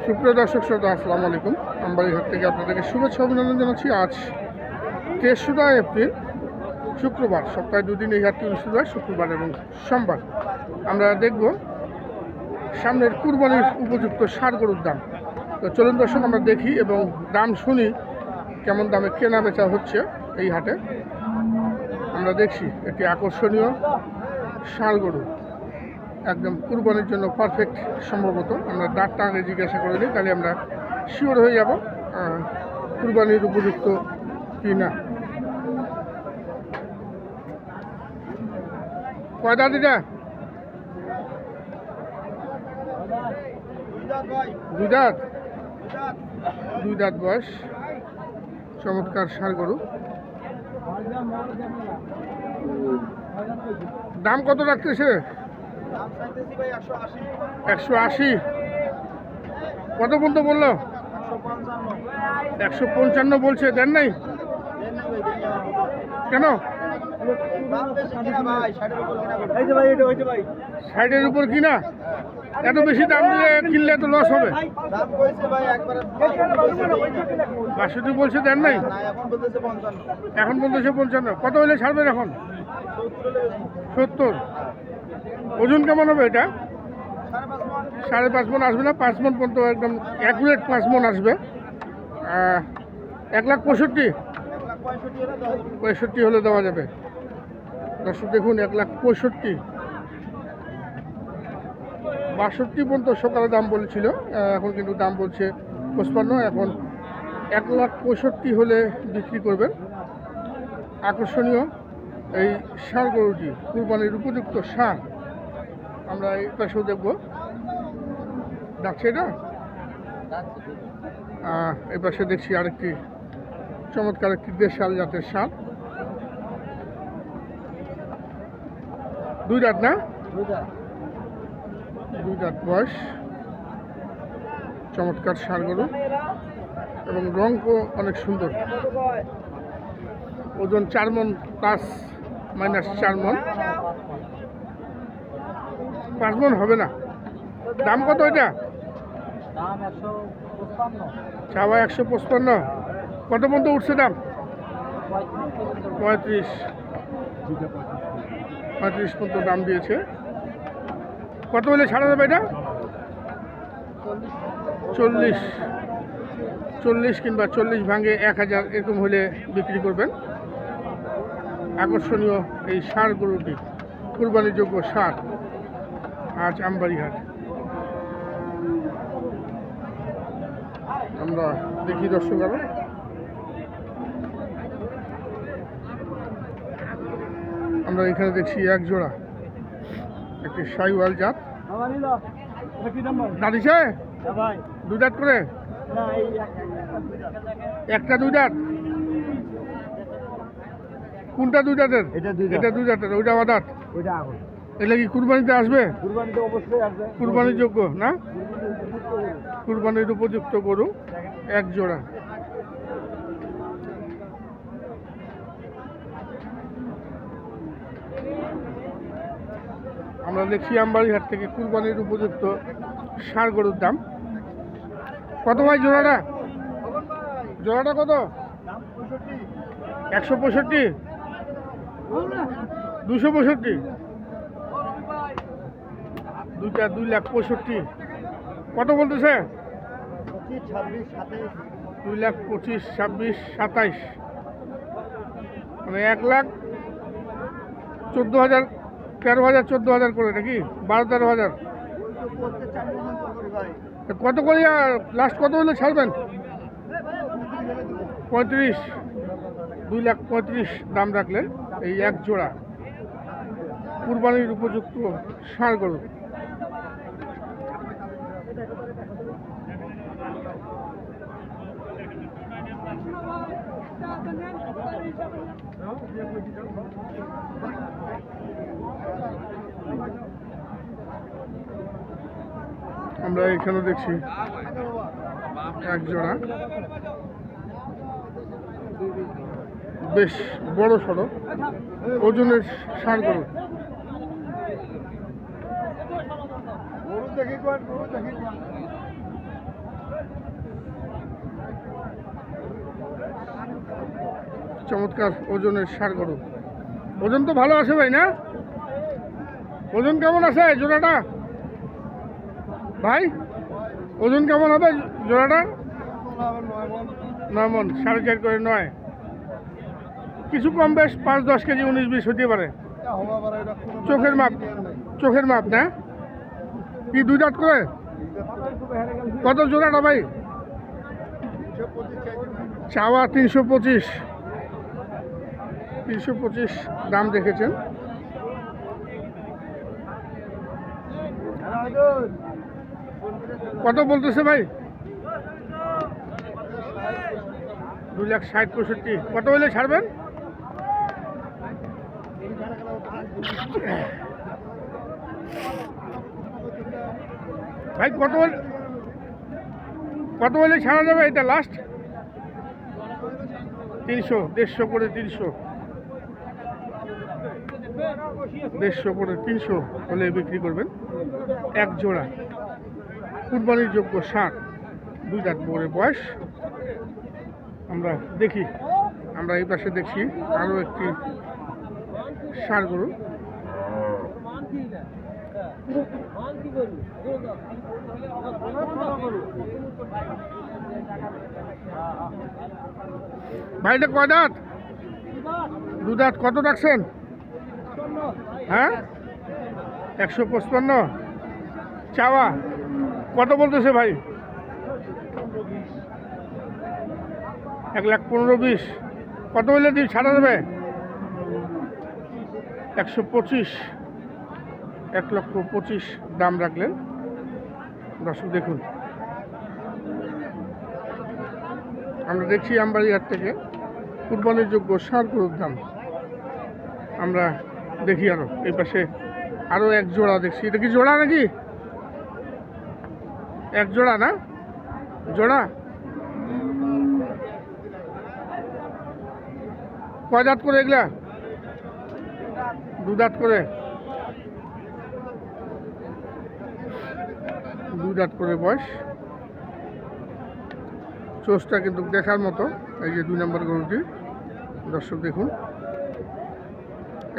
সুপ্রিয় দর্শক শ্রোতা, আসসালামু আলাইকুম। আমবাড়িঘাট থেকে আপনাদেরকে শুভেচ্ছা অভিনন্দন জানাচ্ছি। আজ 3রা এপ্রিল শুক্রবার, সপ্তাহে দুদিন এই হাটটি অনুষ্ঠিত হয়, শুক্রবার এবং সোমবার। আমরা দেখব সামনের কুরবানির উপযুক্ত ষাঁড় গরুর দাম। তো চলুন দর্শক, আমরা দেখি এবং দাম শুনি কেমন দামে কেনা বেচা হচ্ছে এই হাটে। আমরা দেখছি একটি আকর্ষণীয় ষাঁড় গরু, একদম কুরবানির জন্য পারফেক্ট। সম্ভবত আমরা দাঁতটা আগে জিজ্ঞাসা করে নিই, তাহলে আমরা শিওর হয়ে যাব কুরবানির উপযুক্ত কি না। কয় দাঁত এটা? দুই দাঁত বয়স, চমৎকার ষাঁড় গরু। দাম কত রাখতেছে? 180। কত পর্যন্ত বললো? 155 বলছে। দেন নাই কেন? ষাটের উপর কিনা? এত বেশি দাম দিয়ে কিনলে তো লস হবে। 62 বলছে, দেন নাই? এখন বলতেছে 55। কত হলে ছাড়বেন এখন? 70। ওজন কেমন হবে এটা? 5.5 মন আসবে না? 5 মন পর্যন্ত, একদম অ্যাকুরেট 5 মন আসবে। 1,65,65 হলে দেওয়া যাবে। দর্শক দেখুন, 1,65,62 পর্যন্ত সকালে দাম বলেছিল, এখন কিন্তু দাম বলছে 55। এখন 1,65,000 হলে বিক্রি করবেন। আকর্ষণীয় এই ষাঁড় গরুটি, কুরবানির উপযুক্ত ষাঁড়। আমরা এই পাশেও দেখব। ডাকছে এটা। এই পাশে দেখছি আরেকটি চমৎকার একটি দেশাল জাতের ষাঁড়। দুই দাঁত না? দুই দাঁত বয়স, চমৎকার ষাঁড় গরু এবং রঙও অনেক সুন্দর। ওজন 4 মন প্লাস মাইনাস 4 মন। 5 মন হবে না। দাম কত এটা? চাওয়া 155। কত পর্যন্ত উঠছে দাম? 35 পর্যন্ত দাম দিয়েছে। কত হলে ছাড়া যাবে এটা? 40 কিংবা 40 ভাঙে 1000 এরকম হলে বিক্রি করবেন। আকর্ষণীয় এই ষাঁড় গরুটি, কুরবানিযোগ্য ষাঁড়, আজ আমবাড়িহাট। আমরা দেখি দর্শক, আরো আমরা এখানে দেখছি এক জোড়া একটি শাহিওয়াল জাত। দাঁড়িয়েছে দুই দাঁত করে? একটা দুই দাঁত? কোনটা দুই দাঁতের? এটা দুই দাঁতের, ওইটা অদাঁত। এটা কি কুরবানিতে আসবে? কুরবানির যোগ্য না? কুরবানির উপযুক্ত গরু এক জোড়া। আমরা দেখছি আমবাড়িহাট থেকে কুরবানির উপযুক্ত ষাঁড় গরুর দাম। কত ভাই জোড়াটা? জোড়াটা কত? 165। 265। দুইটা 2,65,000। কত বলতেছে? 2,25,000, 26, 27, মানে 1,14,000, 13,000, 14,000 করে নাকি? 12-13,000। কত করে লাস্ট কত হলে ছাড়বেন? 35। 2,35,000 দাম রাখলেন এই এক জোড়া কুরবানির উপযুক্ত ষাঁড় গরু। আমরা এখানে দেখছি এক জোড়া বেশ বড় সড়ো ওজনের ষাঁড় গরু। চমৎকার ওজনের ষাঁড় গরু। ওজন তো ভালো আছে ভাই, না? ওজন কেমন আছে জোড়াটা ভাই? ওজন কেমন হবে জোড়াটা? 9 মণ, 4.5 করে 9। কিছু কম বেশ 5-10 কেজি 19-20 হতে পারে। চোখের মাপ না? কি 2 দাঁত করে? কত জোড়াটা ভাই? চাওয়া 325 দাম দেখেছেন। কত বলতেছে ভাই? 2,60,65। কত হলে ছাড়বেন? ভাই কত হলে ছাড়া যাবে এটা লাস্ট? 300, 150 করে 300, 150 করে 300 হলে বিক্রি করবেন। এক জোড়া কুরবানির যোগ্য ষাঁড়, 2 দাঁত বড় বয়স। আমরা এই পাশে দেখছি আরও একটি ষাঁড় গরু। ভাই এটা কয় দাঁত? 2 দাঁত। কত রাখছেন? হ্যাঁ, 155 চাওয়া। কত বলতেছে ভাই? 1,15,20। কত হইলে ছাড়া যাবে? 125, 1,25,000 দাম রাখলেন। দর্শক দেখুন, আমরা দেখছি আমবাড়িহাট থেকে কুরবানির যোগ্য ষাঁড় গরুর দাম। আমরা দেখি আরো এই পাশে আরো এক জোড়া দেখছি। এটা কি জোড়া নাকি? এক জোড়া না? জোড়া। কয় দাঁত করে এগুলা? 2 দাঁত করে। 2 দাঁত করে বয়স। চোষটা কিন্তু দেখার মতো। এই যে 2 নম্বর গরুটি, দর্শক দেখুন,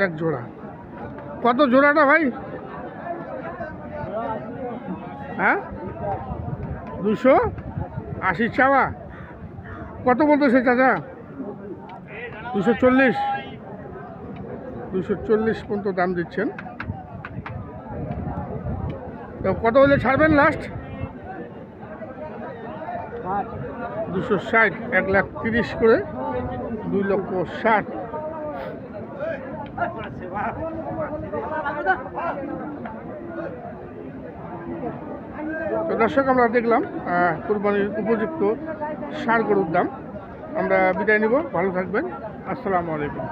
এক জোড়া। কত জোড়াটা ভাই? হ্যাঁ, 280 চাওয়া। কত বলতেছে চাচা? 240 পর্যন্ত দাম দিচ্ছেন। তো কত হলে ছাড়বেন লাস্ট? 260, 1,30,000 করে 2,60,000। তো দর্শক আমরা দেখলাম কুরবানির উপযুক্ত ষাঁড় গরুর দাম। আমরা বিদায় নিব। ভালো থাকবেন। আসসালামু আলাইকুম।